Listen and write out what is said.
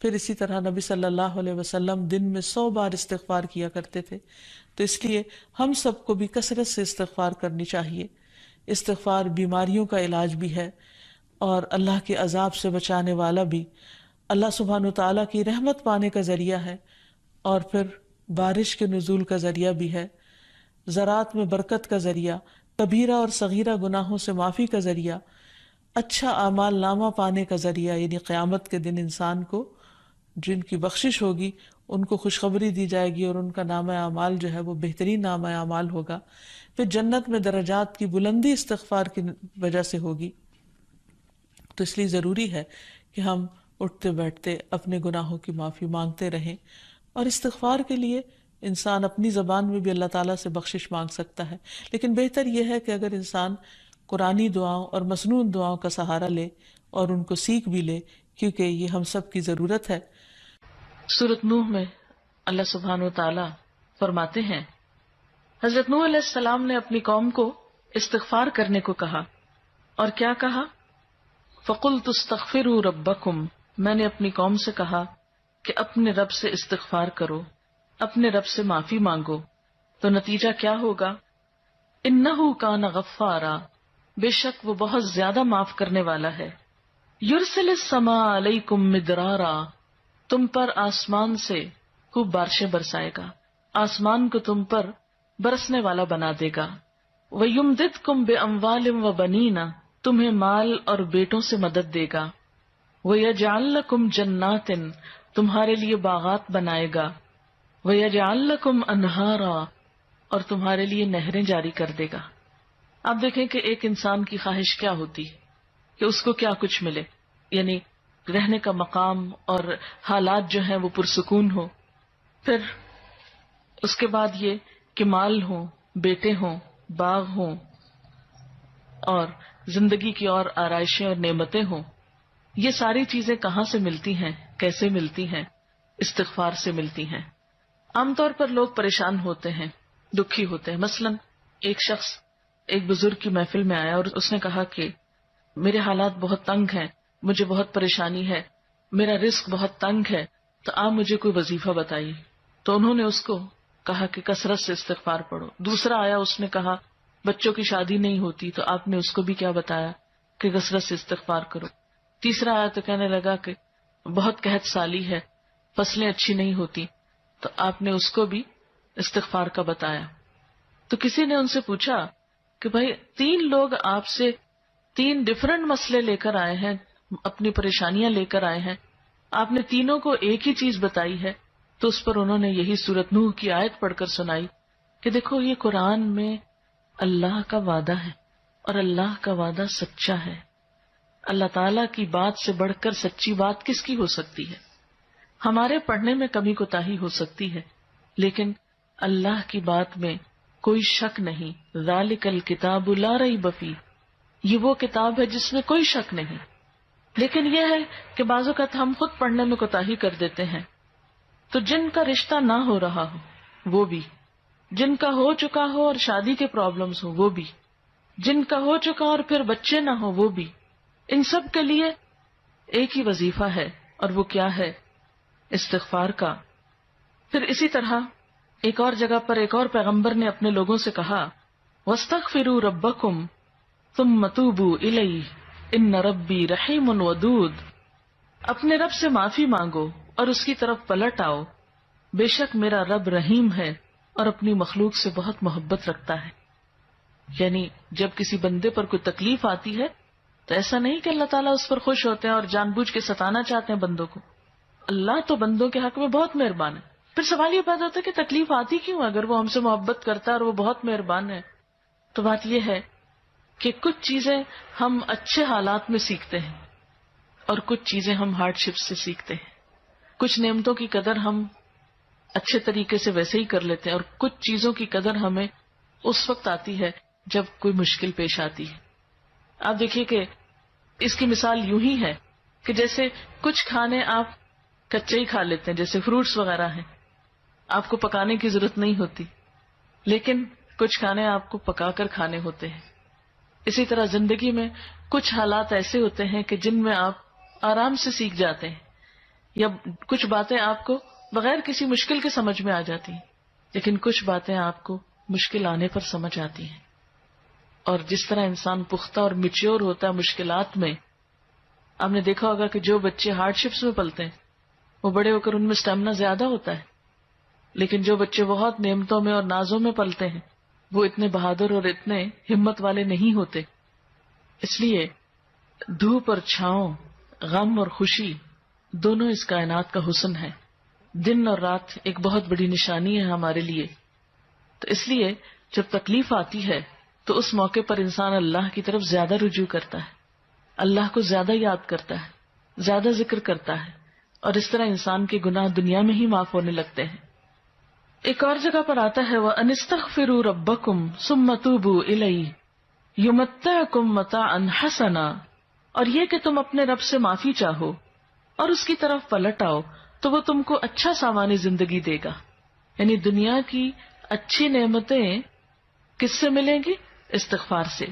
پھر اسی طرح نبی صلی اللہ علیہ وسلم دن میں 100 بار استغفار کیا کرتے تھے. تو اس لیے ہم سب کو بھی کثرت سے استغفار کرنی چاہیے. استغفار بیماریوں کا علاج بھی ہے اور اللہ کے عذاب سے بچانے والا بھی، اللہ سبحانہ وتعالیٰ کی رحمت پانے کا ذریعہ ہے، اور پھر بارش کے نزول کا ذریعہ بھی ہے، زراعت میں برکت کا ذریعہ، کبیرہ اور صغیرہ گناہوں سے معافی کا ذریعہ، اچھا اعمال نامہ پانے کا ذریعہ، یعنی قیامت کے دن انسان کو جن کی بخشش ہوگی ان کو خوشخبری دی جائے گی اور ان کا نامہ اعمال جو ہے وہ بہترین نامہ اعمال ہوگا. پھر جنت میں درجات کی بلندی استغفار کی وجہ سے ہوگی. تو اس لیے ضروری ہے کہ ہم اٹھتے بیٹھتے اپنے گناہوں کی معافی مانگتے رہیں، اور استغفار کے لیے انسان اپنی زبان میں بھی اللہ تعالیٰ سے بخشش مانگ سکتا ہے. لیکن بہتر یہ ہے کہ اگر انسان قرآنی دعاؤں اور مسنون دعاؤں کا سہارا لے اور ان کو سیکھ بھی لے، کیونکہ یہ ہم سب کی ضرورت ہے. سورۃ نوح میں اللہ سبحانہ و تعالیٰ فرماتے ہیں، حضرت نوح علیہ السلام نے اپنی قوم کو استغفار کرنے کو کہا، اور کیا کہا؟ فَقُلْتُ اسْتَغْفِرُوا رَبَّكُمْ، میں نے اپنی قوم سے کہا کہ اپنے رب سے استغفار کرو، اپنے رب سے معافی مانگو. تو نتیجہ کیا ہوگا؟ اِنَّهُ كَانَ غَفَّارًا، بے شک وہ بہت زیادہ معاف کرنے والا ہے. يُرْسِلِ السَّمَاءَ عَلَيْكُمْ مِدْرَارًا، تم پر آسمان سے خوب بارشیں برسائے گا، آسمان کو تم پر برسنے والا بنا دے گا. وَيُمْدِدْكُمْ بِأَمْوَالٍ وَبَنِينَ، تمہیں مال اور بیٹوں سے مدد دے گا. وَيَجْعَلْ لَكُمْ جَنَّاتٍ، تمہارے لیے باغات بنائے گا. وَيَجْعَلْ لَكُمْ أَنْهَارًا، اور تمہارے لیے نہریں جاری کر دے گا. آپ دیکھیں کہ ایک انسان کی خواہش کیا ہوتی ہے کہ اس کو کیا کچھ ملے، یعنی رہنے کا مقام اور حالات جو ہیں وہ پرسکون ہو. پھر اس کے بعد یہ کہ مال ہوں، بیٹے ہوں، باغ ہوں، اور زندگی کی اور آرائشیں اور نعمتیں ہوں. یہ ساری چیزیں کہاں سے ملتی ہیں، کیسے ملتی ہیں؟ استغفار سے ملتی ہیں. عام طور پر لوگ پریشان ہوتے ہیں، دکھی ہوتے ہیں. مثلا ایک شخص ایک بزرگ کی محفل میں آیا اور اس نے کہا کہ میرے حالات بہت تنگ ہیں، مجھے بہت پریشانی ہے، میرا رزق بہت تنگ ہے، تو آپ مجھے کوئی وظیفہ بتائیے. تو انہوں نے اس کو کہا کہ کثرت سے استغفار پڑھو. دوسرا آیا، اس نے کہا بچوں کی شادی نہیں ہوتی، تو آپ نے اس کو بھی کیا بتایا کہ کثرت سے استغفار کرو. تیسرا آیا تو کہنے لگا کہ بہت قحط سالی ہے، فصلیں اچھی نہیں ہوتی، تو آپ نے اس کو بھی استغفار کا بتایا. تو کسی نے ان سے پوچھا کہ بھائی 3 لوگ آپ سے 3 ڈفرنٹ مسئلے لے کر آئے ہیں، اپنی پریشانیاں لے کر آئے ہیں، آپ نے تینوں کو ایک ہی چیز بتائی ہے. تو اس پر انہوں نے یہی سورۃ نوح کی آیت پڑھ کر سنائی کہ دیکھو یہ قرآن میں اللہ کا وعدہ ہے، اور اللہ کا وعدہ سچا ہے. اللہ تعالیٰ کی بات سے بڑھ کر سچی بات کس کی ہو سکتی ہے؟ ہمارے پڑھنے میں کمی کوتاہی ہو سکتی ہے، لیکن اللہ کی بات میں کوئی شک نہیں. ذالک الکتاب لا ریب فیہ، یہ وہ کتاب ہے جس میں کوئی شک نہیں. لیکن یہ ہے کہ بعض اوقات ہم خود پڑھنے میں کوتاہی کر دیتے ہیں. تو جن کا رشتہ نہ ہو رہا ہو وہ بھی، جن کا ہو چکا ہو اور شادی کے پرابلمز ہو وہ بھی، جن کا ہو چکا اور پھر بچے نہ ہو وہ بھی، ان سب کے لیے ایک ہی وظیفہ ہے، اور وہ کیا ہے؟ استغفار کا. پھر اسی طرح ایک اور جگہ پر ایک اور پیغمبر نے اپنے لوگوں سے کہا وَاسْتَغْفِرُوا رَبَّكُمْ ثُمَّ تُوبُوا إِلَيْهِ إِنَّ رَبِّي رَحِيمٌ وَدُودٌ، اپنے رب سے معافی مانگو اور اس کی طرف پلٹ آؤ، بے شک میرا رب رحیم ہے اور اپنی مخلوق سے بہت محبت رکھتا ہے. یعنی جب کسی بندے پر کوئی تکلیف آتی ہے تو ایسا نہیں کہ اللہ تعالیٰ اس پر خوش ہوتے ہیں اور جان بوجھ کے ستانا چاہتے ہیں بندوں کو. اللہ تو بندوں کے حق میں بہت مہربان ہے. پھر سوال یہ پیدا ہوتا ہے کہ تکلیف آتی کیوں؟ اگر وہ ہم سے محبت کرتا ہے اور وہ بہت مہربان ہے. تو بات یہ ہے کہ کچھ چیزیں ہم اچھے حالات میں سیکھتے ہیں اور کچھ چیزیں ہم ہارڈ شپ سے سیکھتے ہیں. کچھ نعمتوں کی قدر ہم اچھے طریقے سے ویسے ہی کر لیتے ہیں، اور کچھ چیزوں کی قدر ہمیں اس وقت آتی ہے جب کوئی مشکل پیش آتی ہے. آپ دیکھیے کہ اس کی مثال یوں ہی ہے کہ جیسے کچھ کھانے آپ کچے ہی کھا لیتے ہیں، جیسے فروٹس وغیرہ ہیں، آپ کو پکانے کی ضرورت نہیں ہوتی، لیکن کچھ کھانے آپ کو پکا کر کھانے ہوتے ہیں. اسی طرح زندگی میں کچھ حالات ایسے ہوتے ہیں کہ جن میں آپ آرام سے سیکھ جاتے ہیں، یا کچھ باتیں آپ کو بغیر کسی مشکل کے سمجھ میں آ جاتی ہیں، لیکن کچھ باتیں آپ کو مشکل آنے پر سمجھ آتی ہیں. اور جس طرح انسان پختہ اور میچیور ہوتا ہے مشکلات میں، آپ نے دیکھا ہوگا کہ جو بچے ہارڈ شپس میں پلتے ہیں وہ بڑے ہو کر ان میں اسٹیمنا زیادہ ہوتا ہے، لیکن جو بچے بہت نعمتوں میں اور نازوں میں پلتے ہیں وہ اتنے بہادر اور اتنے ہمت والے نہیں ہوتے. اس لیے دھوپ اور چھاؤں، غم اور خوشی دونوں اس کائنات کا حسن ہے. دن اور رات ایک بہت بڑی نشانی ہے ہمارے لیے. تو اس لیے جب تکلیف آتی ہے تو اس موقع پر انسان اللہ کی طرف زیادہ رجوع کرتا ہے، اللہ کو زیادہ یاد کرتا ہے، زیادہ ذکر کرتا ہے، اور اس طرح انسان کے گناہ دنیا میں ہی معاف ہونے لگتے ہیں. ایک اور جگہ پر آتا ہے وَأَنِ اسْتَغْفِرُوا رَبَّكُمْ ثُمَّ تُوبُوا إِلَيْهِ يُمَتِّعْكُمْ مَتَاعًا حَسَنًا، اور یہ کہ تم اپنے رب سے معافی چاہو اور اس کی طرف پلٹ آؤ تو وہ تم کو اچھا سامان زندگی دے گا. یعنی دنیا کی اچھی نعمتیں کس سے ملیں گی؟ استغفار سے.